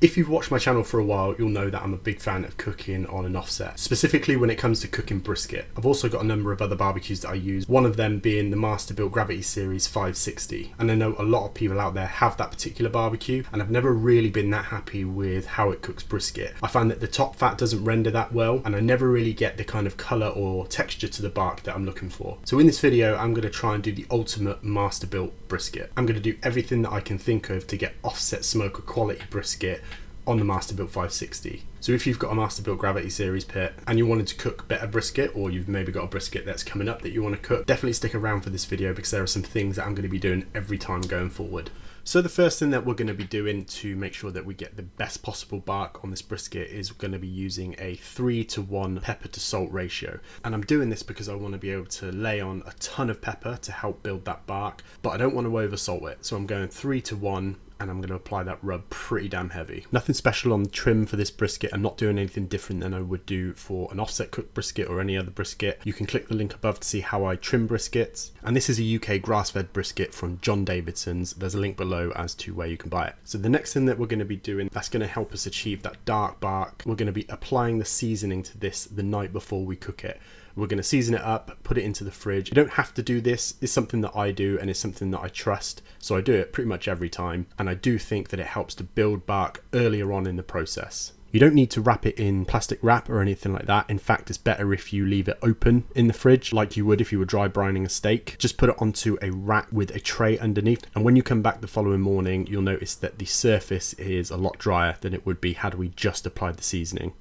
If you've watched my channel for a while, you'll know that I'm a big fan of cooking on an offset, specifically when it comes to cooking brisket. I've also got a number of other barbecues that I use, one of them being the MASTERBUILT Gravity Series 560. And I know a lot of people out there have that particular barbecue, and I've never really been that happy with how it cooks brisket. I find that the top fat doesn't render that well, and I never really get the kind of colour or texture to the bark that I'm looking for. So in this video, I'm going to try and do the ultimate MASTERBUILT brisket. I'm going to do everything that I can think of to get offset smoker quality brisket on the MASTERBUILT 560. So if you've got a MASTERBUILT Gravity Series pit and you wanted to cook better brisket, or you've maybe got a brisket that's coming up that you want to cook, definitely stick around for this video because there are some things that I'm going to be doing every time going forward. So the first thing that we're going to be doing to make sure that we get the best possible bark on this brisket is we're going to be using a 3:1 pepper to salt ratio. And I'm doing this because I want to be able to lay on a ton of pepper to help build that bark, but I don't want to over salt it. So I'm going 3:1, and I'm going to apply that rub pretty damn heavy. Nothing special on the trim for this brisket. I'm not doing anything different than I would do for an offset cooked brisket or any other brisket. You can click the link above to see how I trim briskets. And this is a UK grass-fed brisket from John Davidson's. There's a link below as to where you can buy it. So the next thing that we're going to be doing that's going to help us achieve that dark bark, we're going to be applying the seasoning to this the night before we cook it. We're going to season it up, put it into the fridge. You don't have to do this. It's something that I do, and it's something that I trust. So I do it pretty much every time. And I do think that it helps to build bark earlier on in the process. You don't need to wrap it in plastic wrap or anything like that. In fact, it's better if you leave it open in the fridge like you would if you were dry brining a steak. Just put it onto a rack with a tray underneath. And when you come back the following morning, you'll notice that the surface is a lot drier than it would be had we just applied the seasoning.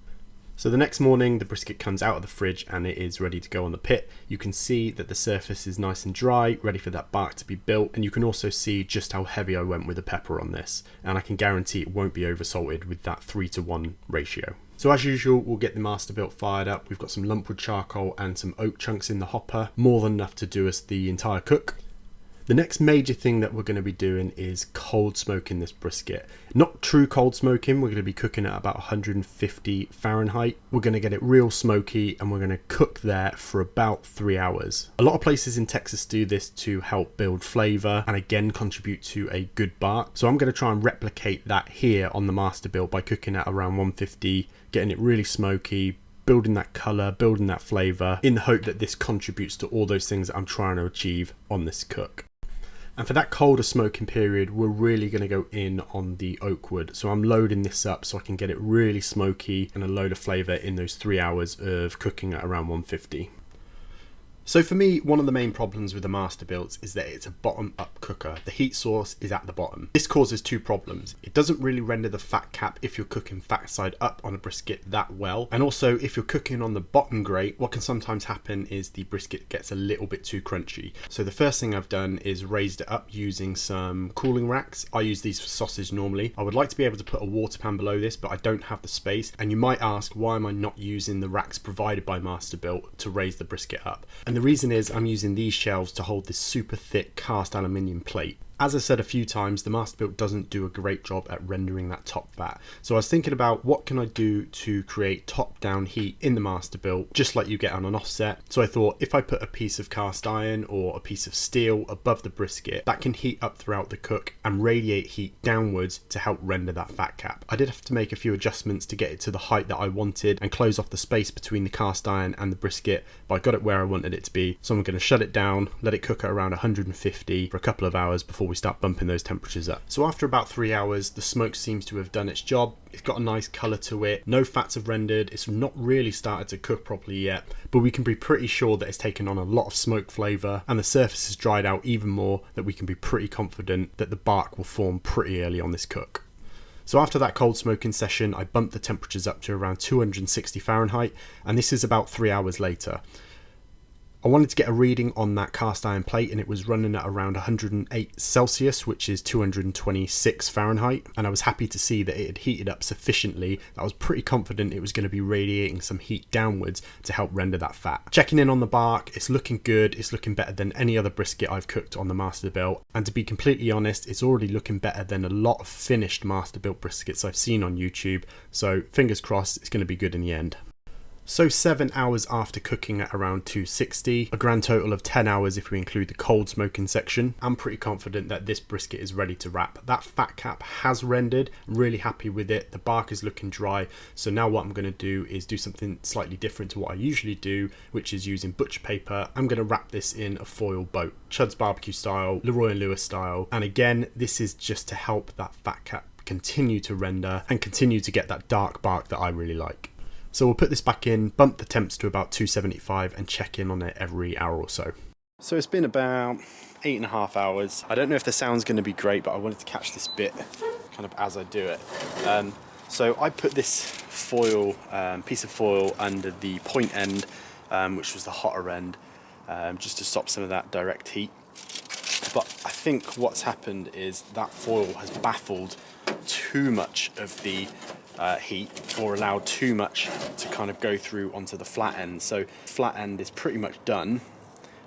So the next morning, the brisket comes out of the fridge and it is ready to go on the pit. You can see that the surface is nice and dry, ready for that bark to be built. And you can also see just how heavy I went with the pepper on this. And I can guarantee it won't be over salted with that 3:1 ratio. So as usual, we'll get the MASTERBUILT fired up. We've got some lumpwood charcoal and some oak chunks in the hopper, more than enough to do us the entire cook. The next major thing that we're going to be doing is cold smoking this brisket. Not true cold smoking, we're going to be cooking at about 150 Fahrenheit. We're going to get it real smoky and we're going to cook there for about 3 hours. A lot of places in Texas do this to help build flavour and again contribute to a good bark. So I'm going to try and replicate that here on the MASTERBUILT by cooking at around 150, getting it really smoky, building that colour, building that flavour, in the hope that this contributes to all those things that I'm trying to achieve on this cook. And for that colder smoking period, we're really going to go in on the oak wood. So I'm loading this up so I can get it really smoky and a load of flavour in those 3 hours of cooking at around 150. So for me, one of the main problems with the MASTERBUILT is that it's a bottom up cooker. The heat source is at the bottom. This causes two problems. It doesn't really render the fat cap if you're cooking fat side up on a brisket that well. And also if you're cooking on the bottom grate, what can sometimes happen is the brisket gets a little bit too crunchy. So the first thing I've done is raised it up using some cooling racks. I use these for sausage normally. I would like to be able to put a water pan below this, but I don't have the space. And you might ask, why am I not using the racks provided by MASTERBUILT to raise the brisket up? And the reason is I'm using these shelves to hold this super thick cast aluminium plate. As I said a few times, the MASTERBUILT doesn't do a great job at rendering that top fat. So I was thinking about what can I do to create top down heat in the MASTERBUILT, just like you get on an offset. So I thought if I put a piece of cast iron or a piece of steel above the brisket, that can heat up throughout the cook and radiate heat downwards to help render that fat cap. I did have to make a few adjustments to get it to the height that I wanted and close off the space between the cast iron and the brisket, but I got it where I wanted it to be. So I'm going to shut it down, let it cook at around 150 for a couple of hours before we start bumping those temperatures up. So after about 3 hours, the smoke seems to have done its job. It's got a nice colour to it. No fats have rendered. It's not really started to cook properly yet, but we can be pretty sure that it's taken on a lot of smoke flavour and the surface has dried out even more, that we can be pretty confident that the bark will form pretty early on this cook. So after that cold smoking session, I bumped the temperatures up to around 260 Fahrenheit, and this is about 3 hours later. I wanted to get a reading on that cast iron plate and it was running at around 108 Celsius, which is 226 Fahrenheit. And I was happy to see that it had heated up sufficiently that I was pretty confident it was going to be radiating some heat downwards to help render that fat. Checking in on the bark, it's looking good. It's looking better than any other brisket I've cooked on the MASTERBUILT. And to be completely honest, it's already looking better than a lot of finished MASTERBUILT briskets I've seen on YouTube. So fingers crossed it's going to be good in the end. So 7 hours after cooking at around 260, a grand total of 10 hours if we include the cold smoking section, I'm pretty confident that this brisket is ready to wrap. That fat cap has rendered, I'm really happy with it. The bark is looking dry, so now what I'm going to do is do something slightly different to what I usually do, which is using butcher paper. I'm going to wrap this in a foil boat, Chud's barbecue style, Leroy and Lewis style, and again, this is just to help that fat cap continue to render and continue to get that dark bark that I really like. So we'll put this back in, bump the temps to about 275 and check in on it every hour or so. So it's been about 8.5 hours. I don't know if the sound's going to be great, but I wanted to catch this bit kind of as I do it. So I put this foil, piece of foil under the point end, which was the hotter end, just to stop some of that direct heat. But I think what's happened is that foil has baffled too much of the heat, or allowed too much to kind of go through onto the flat end. So flat end is pretty much done,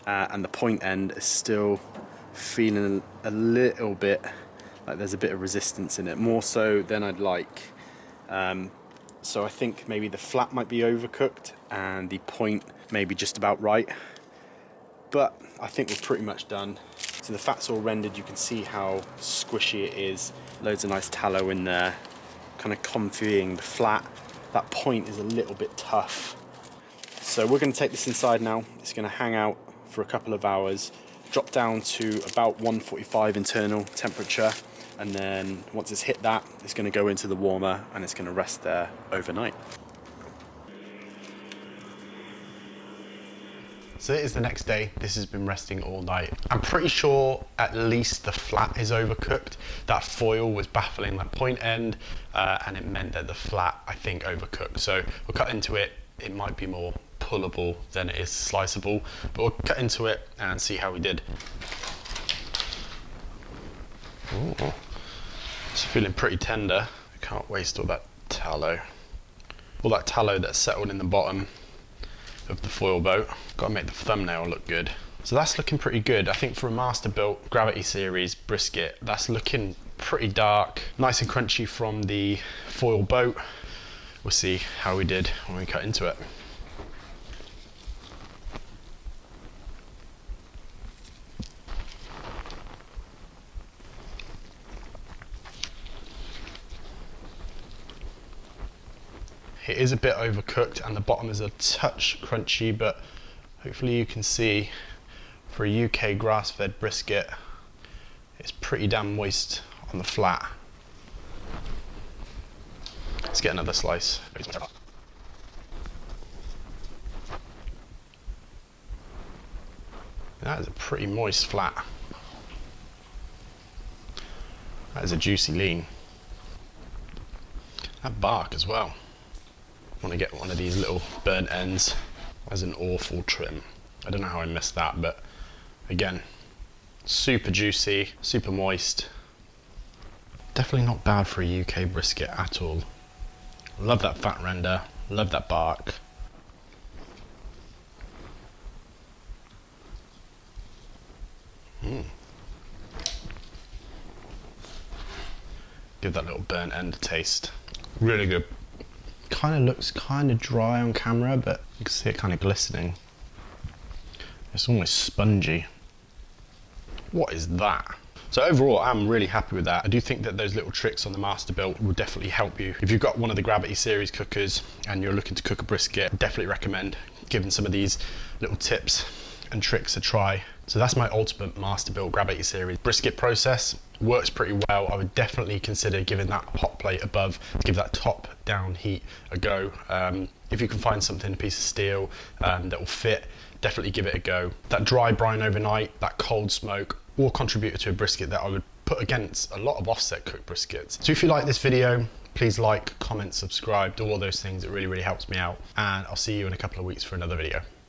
and the point end is still feeling a little bit like there's a bit of resistance in it, more so than I'd like. So I think maybe the flat might be overcooked and the point maybe just about right, but I think we're pretty much done. So the fat's all rendered, you can see how squishy it is, loads of nice tallow in there, kind of comfying the flat. That point is a little bit tough. So we're going to take this inside now. It's going to hang out for a couple of hours, drop down to about 145 internal temperature, and then once it's hit that, it's going to go into the warmer and it's going to rest there overnight. So it is the next day. This has been resting all night. I'm pretty sure at least the flat is overcooked. That foil was baffling that point end, and it meant that the flat, I think, overcooked. So we'll cut into it. It might be more pullable than it is sliceable, but we'll cut into it and see how we did. Ooh, it's feeling pretty tender. I can't waste all that tallow. All that tallow that's settled in the bottom of the foil boat. Got to make the thumbnail look good. So that's looking pretty good. I think for a Masterbuilt Gravity Series brisket, that's looking pretty dark, nice and crunchy from the foil boat. We'll see how we did when we cut into it. It is a bit overcooked and the bottom is a touch crunchy, but hopefully you can see for a UK grass-fed brisket, it's pretty damn moist on the flat. Let's get another slice. That is a pretty moist flat. That is a juicy lean. That bark as well. I want to get one of these little burnt ends. That's an awful trim. I don't know how I missed that, but again, super juicy, super moist. Definitely not bad for a UK brisket at all. Love that fat render, love that bark. Give that little burnt end a taste. Really good. Kind of looks kind of dry on camera, but you can see it kind of glistening. It's almost spongy. What is that? So overall, I'm really happy with that. I do think that those little tricks on the Masterbuilt will definitely help you. If you've got one of the Gravity Series cookers and you're looking to cook a brisket, definitely recommend giving some of these little tips and tricks a try. So that's my ultimate Masterbuilt Gravity Series brisket process. Works pretty well. I would definitely consider giving that hot plate above to give that top down heat a go. If you can find something, a piece of steel that will fit, definitely give it a go. That dry brine overnight, that cold smoke, all contributed to a brisket that I would put against a lot of offset cooked briskets. So if you like this video, please like, comment, subscribe, do all those things. It really, really helps me out. And I'll see you in a couple of weeks for another video.